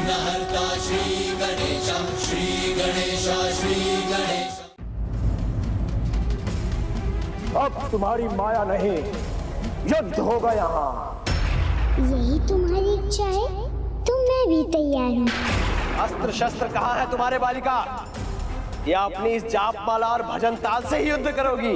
विघ्नहर्ता श्री गणेश, श्री गणेश, श्री गणेश। अब तुम्हारी माया नहीं, युद्ध होगा यहाँ। यही तुम्हारी इच्छा है तो मैं भी तैयार हूँ। अस्त्र शस्त्र कहाँ है तुम्हारे बालिका? या अपनी इस जाप माला और भजन ताल से ही युद्ध करोगी?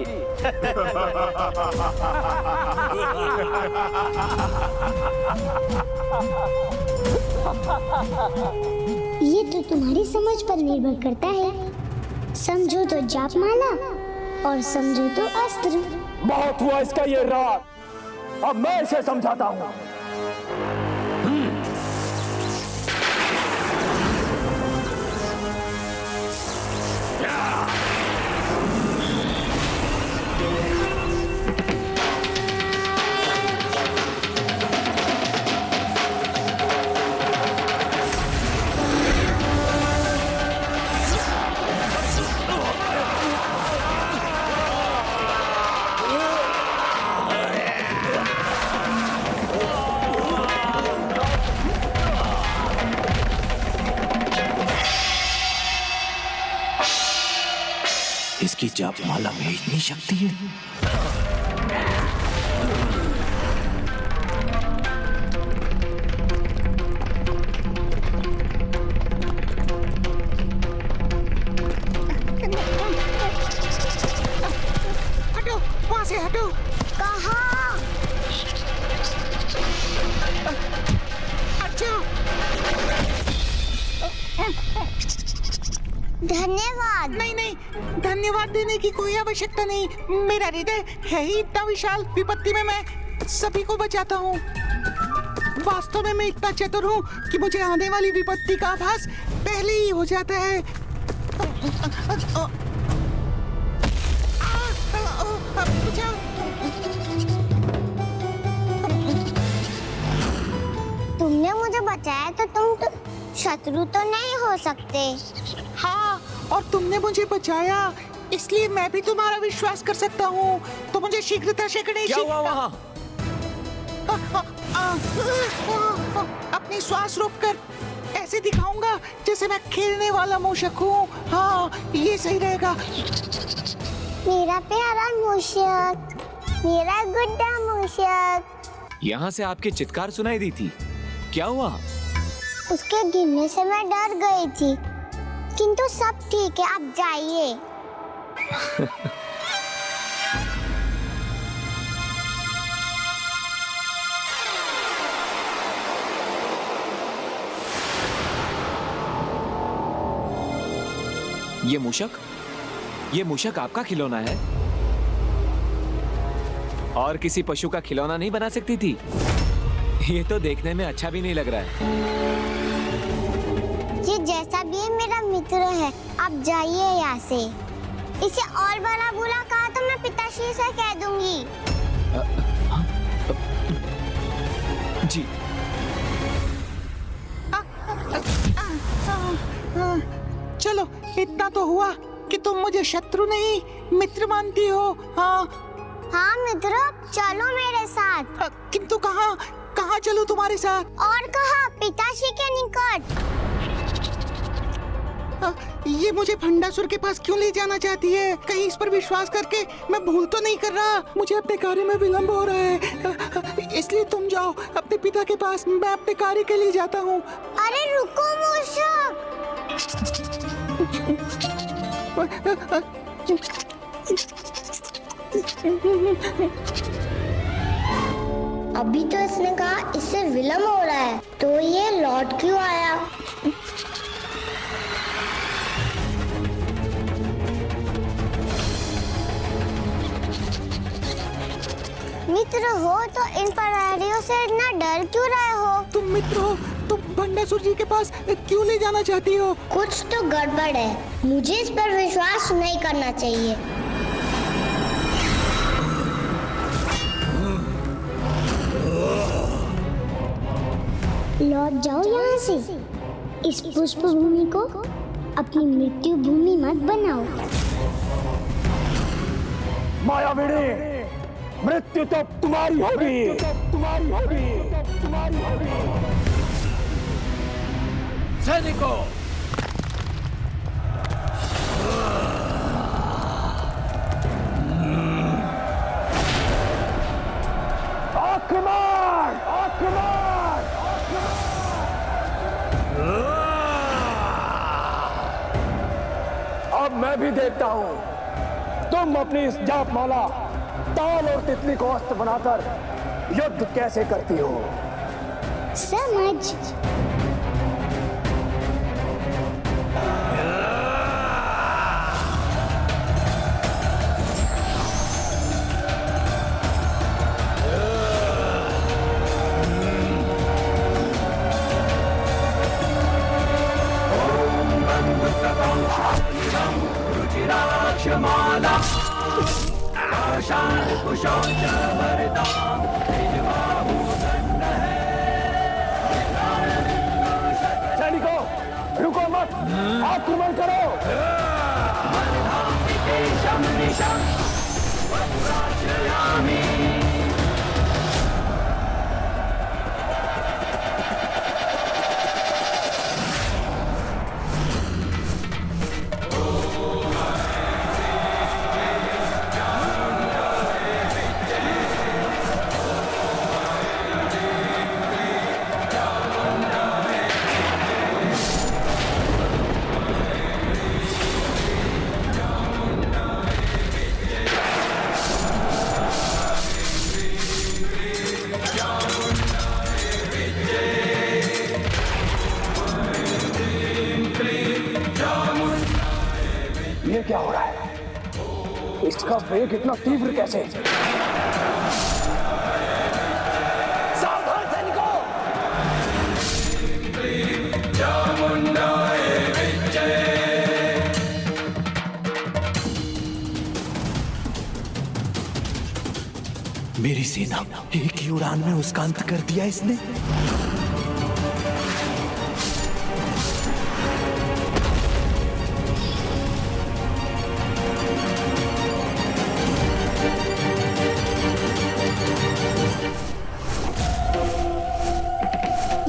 ये तो तुम्हारी समझ पर निर्भर करता है। समझो तो जाप माला और समझो तो अस्त्र। बहुत हुआ इसका ये रात, अब मैं इसे समझाता हूँ। इसकी जाप माला में इतनी शक्ति है। हटो, वहां से हटो। कहाँ? अच्छा, धन्यवाद। नहीं नहीं, धन्यवाद देने की कोई आवश्यकता नहीं। मेरा हृदय है ही इतना विशाल, विपत्ति में मैं सभी को बचाता हूँ। वास्तव में मैं इतना चतुर हूँ कि मुझे आने वाली विपत्ति का आभास पहले ही हो जाता है। तुमने मुझे बचाया तो तुम तो शत्रु तो नहीं हो सकते। हाँ, और तुमने मुझे बचाया इसलिए मैं भी तुम्हारा विश्वास कर सकता हूँ। तो मुझे शीघ्रता से गणेश क्या हुआ वहाँ? अपनी श्वास रोककर ऐसे दिखाऊंगा जैसे मैं खेलने वाला मूषक हूँ। हाँ, ये सही रहेगा। मेरा प्यारा मूषक, मेरा गुड्डा मूषक। यहाँ से आपकी चित्कार सुनाई दी थी, क्या हुआ? उसके गिरने से मैं डर गई थी, किंतु सब ठीक है, आप जाइए। ये मूषक आपका खिलौना है और किसी पशु का खिलौना नहीं बना सकती थी। ये तो देखने में अच्छा भी नहीं लग रहा है। ये जैसा भी है मेरा मित्र है, आप जाइए यहाँ से। इसे और बड़ा बुरा कहा तो मैं पिताश्री से कह दूंगी। जी। चलो, इतना तो हुआ कि तुम मुझे शत्रु नहीं मित्र मानती हो। हाँ हाँ मित्रों, चलो मेरे साथ। किंतु कहाँ कहाँ चलूं तुम्हारे साथ? और कहाँ? पिताश्री के निकट। ये मुझे भंडासुर के पास क्यों ले जाना चाहती है? कहीं इस पर विश्वास करके मैं भूल तो नहीं कर रहा? मुझे अपने कार्य में विलंब हो रहा है, इसलिए तुम जाओ अपने पिता के पास, मैं अपने कार्य के लिए जाता हूँ। अरे रुको मूषक। अभी तो इसने कहा इससे विलंब हो रहा है, तो ये लौट क्यों आया? मित्र हो तो इन प्रहरियों से इतना डर क्यों रहे हो? तुम मित्र हो, तुम भंडासुर जी के पास क्यों ले जाना चाहती हो? कुछ तो गड़बड़ है, मुझे इस पर विश्वास नहीं करना चाहिए। लौट जाओ यहाँ से। इस पुष्प भूमि को अपनी मृत्यु भूमि मत बनाओ। मायाविनी, मृत्यु तो तुम्हारी होगी, तुम्हारी होगी, तुम्हारी होगी। सैनिकों, आक्रमण! आक्रमण! अब मैं भी देखता हूं तुम अपनी इस जाप माला, ताल और तितली को अस्त्र बनाकर युद्ध कैसे करती हो। समझ। सैनिकों, रुको मत, आक्रमण करो। ये क्या हो रहा है? इसका वेग इतना तीव्र कैसे? सावधान सैनिकों! मेरी सेना एक ही उड़ान में उसका अंत कर दिया इसने।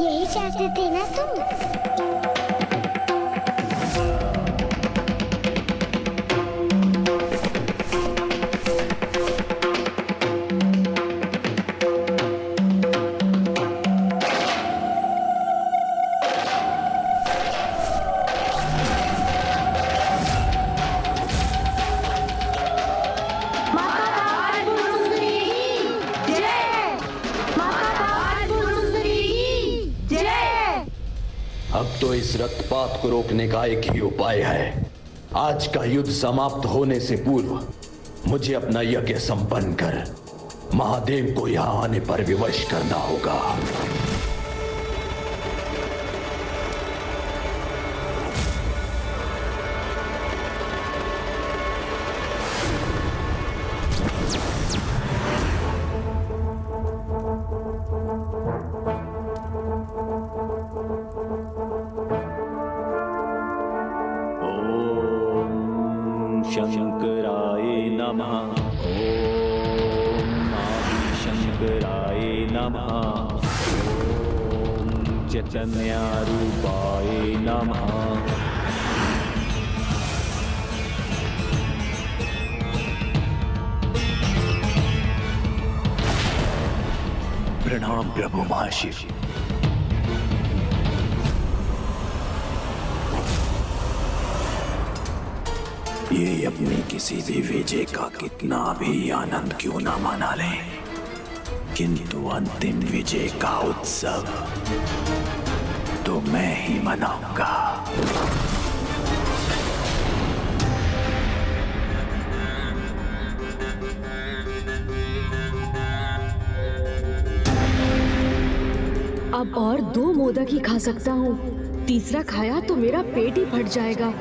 यही चाहते थे ना तुम? अब तो इस रक्तपात को रोकने का एक ही उपाय है। आज का युद्ध समाप्त होने से पूर्व मुझे अपना यज्ञ संपन्न कर महादेव को यहां आने पर विवश करना होगा। शंकराय नमः। ओम आदिशंकराय नमः। ओम चैतन्यरूपाय नमः। प्रणाम प्रभु महाशिव। ये अपनी किसी भी विजय का कितना भी आनंद क्यों ना मना ले, किंतु अंतिम विजय का उत्सव तो मैं ही मनाऊंगा। अब और 2 मोदक ही खा सकता हूँ, तीसरा खाया तो मेरा पेट ही फट जाएगा।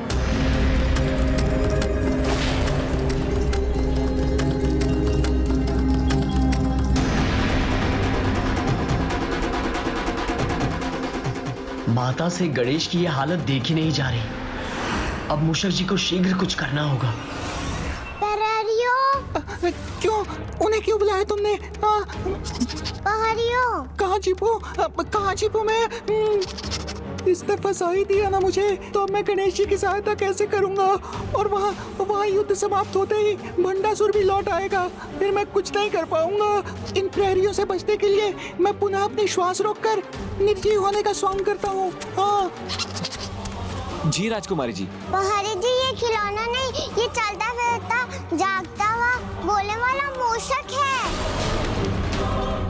माता से गणेश की यह हालत देखी नहीं जा रही। अब मूषक जी को शीघ्र कुछ करना होगा। पहाड़ियों! क्यों? उन्हें क्यों बुलाया तुमने? पहाड़ियों! कहाँ छिपू मैं? इसने फंसा ही दिया ना मुझे, तो अब मैं गणेश जी की सहायता कैसे करूंगा? और वहाँ युद्ध समाप्त होते ही भंडासुर भी लौट आएगा, फिर मैं कुछ नहीं कर पाऊंगा। इन प्रहरियों से बचने के लिए मैं पुनः अपनी श्वास रोककर निर्जीव होने का स्वांग करता हूँ। हाँ जी राजकुमारी जी। पहाड़ी जी, ये खिलौना नहीं, ये चलता फिरता जागता हुआ बोलने वाला मूषक है,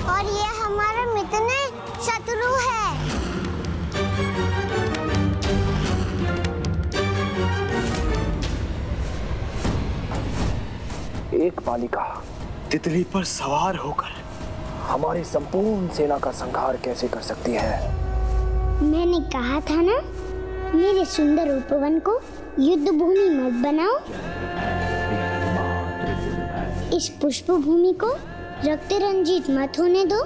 और ये हमारा मित्र नहीं, शत्रु है। एक बालिका तितली पर सवार होकर हमारी संपूर्ण सेना का संहार कैसे कर सकती है? मैंने कहा था ना, मेरे सुंदर उपवन को युद्ध भूमि मत बनाओ। इस पुष्प भूमि को रक्त रंजित मत होने दो।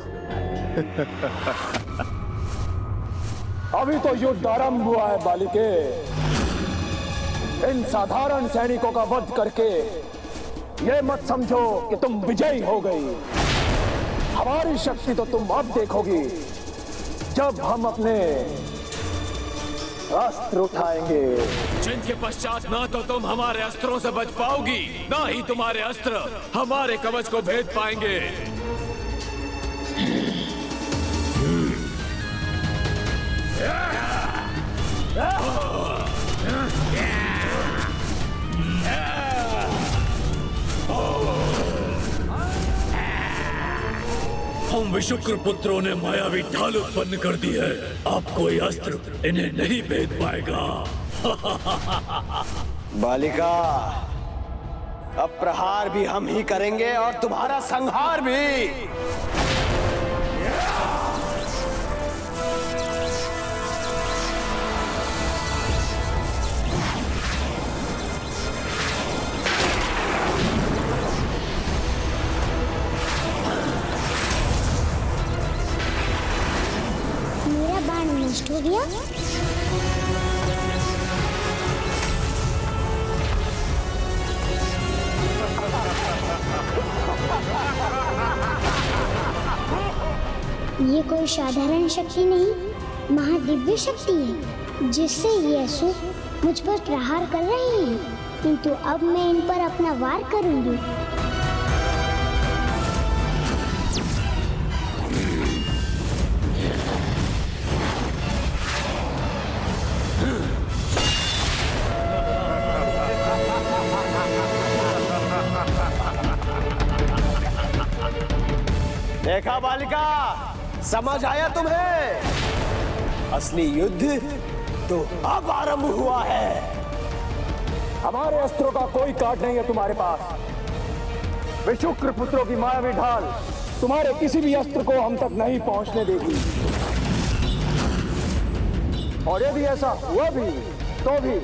अभी तो युद्ध आरंभ हुआ है बालिके। इन साधारण सैनिकों का वध करके ये मत समझो कि तुम विजयी हो गई। हमारी शक्ति तो तुम अब देखोगी, जब हम अपने अस्त्र उठाएंगे, जिनके पश्चात ना तो तुम हमारे अस्त्रों से बच पाओगी, ना ही तुम्हारे अस्त्र हमारे कवच को भेद पाएंगे। हम विशुक्र पुत्रों ने मायावी ढाल उत्पन्न कर दी है। अब कोई अस्त्र इन्हें नहीं भेद पाएगा। बालिका, अब प्रहार भी हम ही करेंगे और तुम्हारा संहार भी। मेरा बाण नष्ट हो गया। ये कोई साधारण शक्ति नहीं, महादिव्य शक्ति है, जिससे ये असुर मुझ पर प्रहार कर रहे हैं, किंतु अब मैं इन पर अपना वार करूंगी। देखा बालिका, समझ आया तुम्हें? असली युद्ध तो अब आरंभ हुआ है। हमारे अस्त्रों का कोई काट नहीं है तुम्हारे पास। विशुक्र पुत्रों की मायावी ढाल तुम्हारे किसी भी अस्त्र को हम तक नहीं पहुंचने देगी। और यदि ऐसा हुआ भी तो भी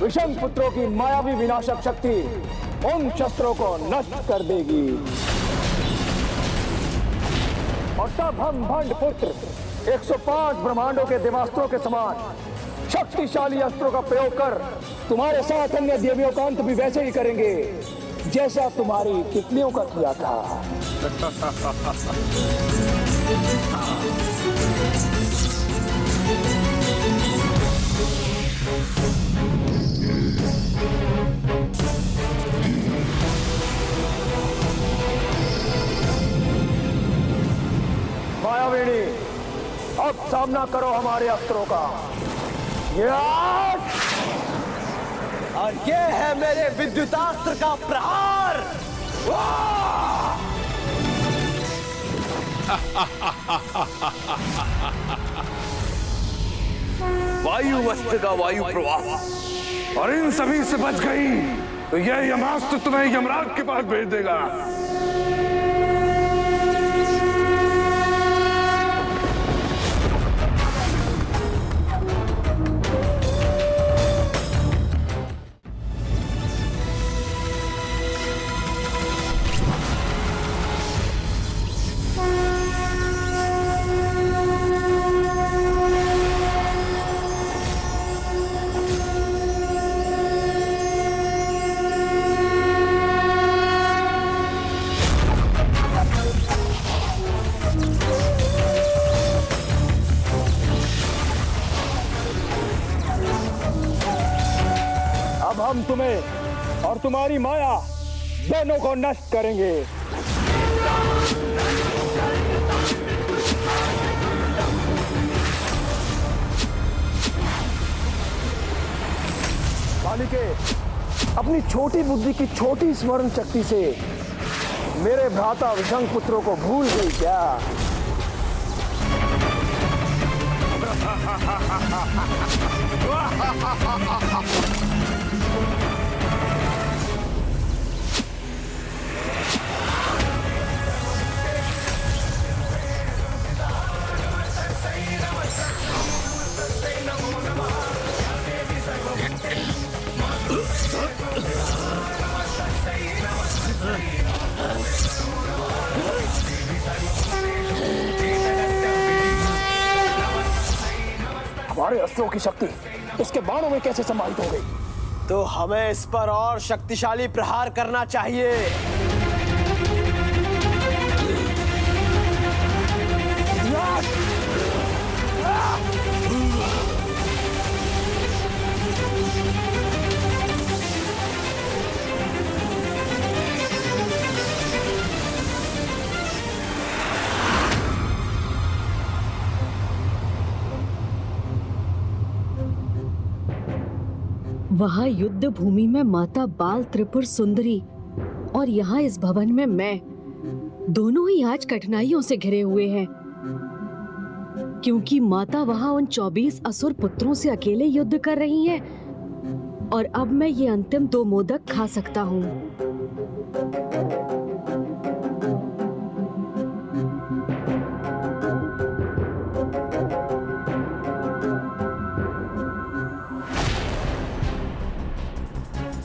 विषम पुत्रों की मायावी विनाशक शक्ति उन शस्त्रों को नष्ट कर देगी। और तब हम भंड पुत्र 105 ब्रह्मांडों के देवास्त्रों के समान शक्तिशाली अस्त्रों का प्रयोग कर तुम्हारे साथ अन्य देवियों का अंत भी वैसे ही करेंगे जैसा तुम्हारी तितलियों का किया था। मायाविनी, अब सामना करो हमारे अस्त्रों का। और ये है मेरे विद्युतास्त्र का प्रहार। वायु वस्त्र का वायु प्रवाह, और इन सभी से बच गई तो यह यमास्त्र तुम्हें यमराज के पास भेज देगा। हम तुम्हें और तुम्हारी माया दोनों को नष्ट करेंगे। बालिके, अपनी छोटी बुद्धि की छोटी स्मरण शक्ति से मेरे भ्राता विशंग पुत्रों को भूल गई क्या? हमारे अस्त्रों की शक्ति इसके बाणों में कैसे समाहित हो गई? तो हमें इस पर और शक्तिशाली प्रहार करना चाहिए। वहाँ युद्ध भूमि में माता बाल त्रिपुर सुंदरी और यहाँ इस भवन में मैं, दोनों ही आज कठिनाइयों से घिरे हुए हैं, क्योंकि माता वहाँ उन 24 असुर पुत्रों से अकेले युद्ध कर रही हैं और अब मैं ये अंतिम 2 मोदक खा सकता हूँ।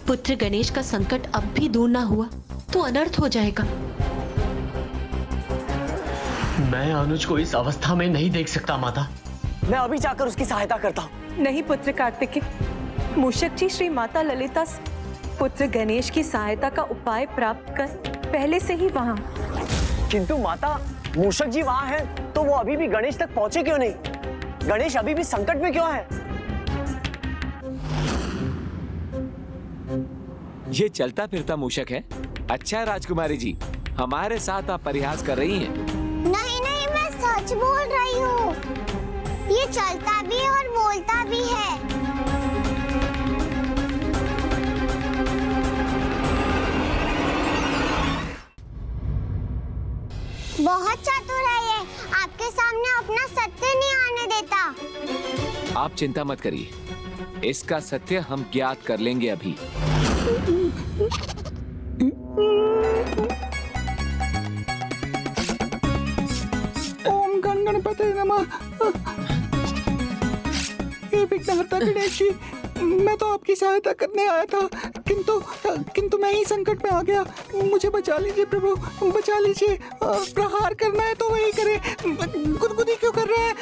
पुत्र गणेश का संकट अब भी दूर ना हुआ तो अनर्थ हो जाएगा। मैं अनुज को इस अवस्था में नहीं देख सकता माता। मैं अभी जाकर उसकी सहायता करता हूँ। नहीं पुत्र कार्तिकेय, मूषक जी श्री माता ललिता से पुत्र गणेश की सहायता का उपाय प्राप्त कर पहले से ही वहाँ। किंतु माता, मूषक जी वहाँ हैं, तो वो अभी भी गणेश तक पहुँचे क्यों नहीं? गणेश अभी भी संकट में क्यों है? ये चलता फिरता मूषक है। अच्छा राजकुमारी जी, हमारे साथ आप परिहास कर रही हैं। नहीं नहीं, मैं सच बोल रही हूँ। ये चलता भी और बोलता भी है। बहुत चतुर है ये, आपके सामने अपना सत्य नहीं आने देता। आप चिंता मत करिए, इसका सत्य हम ज्ञात कर लेंगे अभी। ओम गण गणपते नमः। हे विघ्नहर्ता गणेश जी, मैं तो आपकी सहायता करने आया था, किंतु मैं ही संकट में आ गया। मुझे बचा लीजिए प्रभु, बचा लीजिए। प्रहार करना है तो वही करे, गुदगुदी क्यों कर रहे हैं?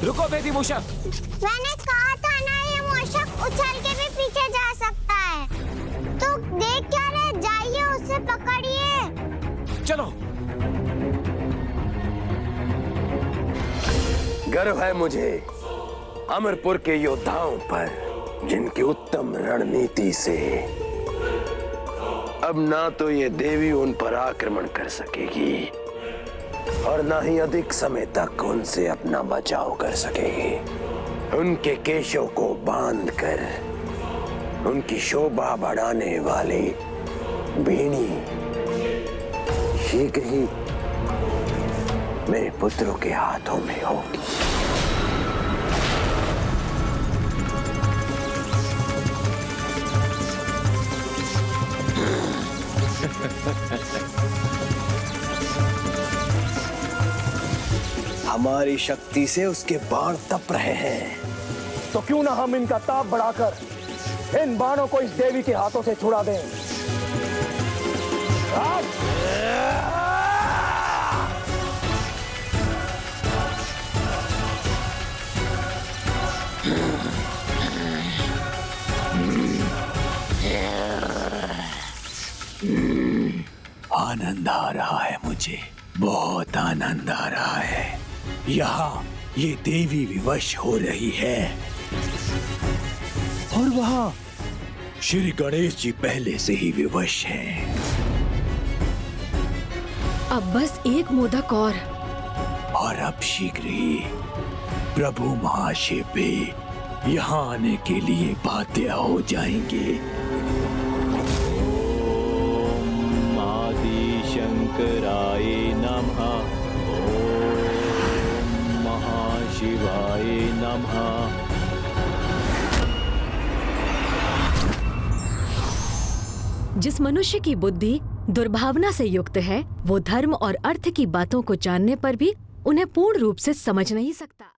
रुको बेटी मूषक। मैंने कहा था ना, ये मूषक उछल के भी पीछे जा सकता है। तो देख क्या रहे, जाइए उसे पकड़िए। चलो। गर्व है मुझे अमरपुर के योद्धाओं पर, जिनकी उत्तम रणनीति से अब ना तो ये देवी उन पर आक्रमण कर सकेगी और ना ही अधिक समय तक उनसे अपना बचाव कर सकेगी। उनके केशों को बांधकर उनकी शोभा बढ़ाने वाली बीणी शीघ्र ही मेरे पुत्रों के हाथों में होगी। हमारी शक्ति से उसके बाण तप रहे हैं, तो क्यों ना हम इनका ताप बढ़ाकर इन बाणों को इस देवी के हाथों से छुड़ा दें। आनंद आ रहा है मुझे बहुत आनंद आ रहा है। यहाँ ये देवी विवश हो रही है और वहाँ श्री गणेश जी पहले से ही विवश हैं। अब बस एक मोदक और अब शीघ्र ही प्रभु महाशिव भी यहाँ आने के लिए बाध्य हो जाएंगे। शंकराय नमः। ओम महाशिवाय नमः। जिस मनुष्य की बुद्धि दुर्भावना से युक्त है, वो धर्म और अर्थ की बातों को जानने पर भी उन्हें पूर्ण रूप से समझ नहीं सकता।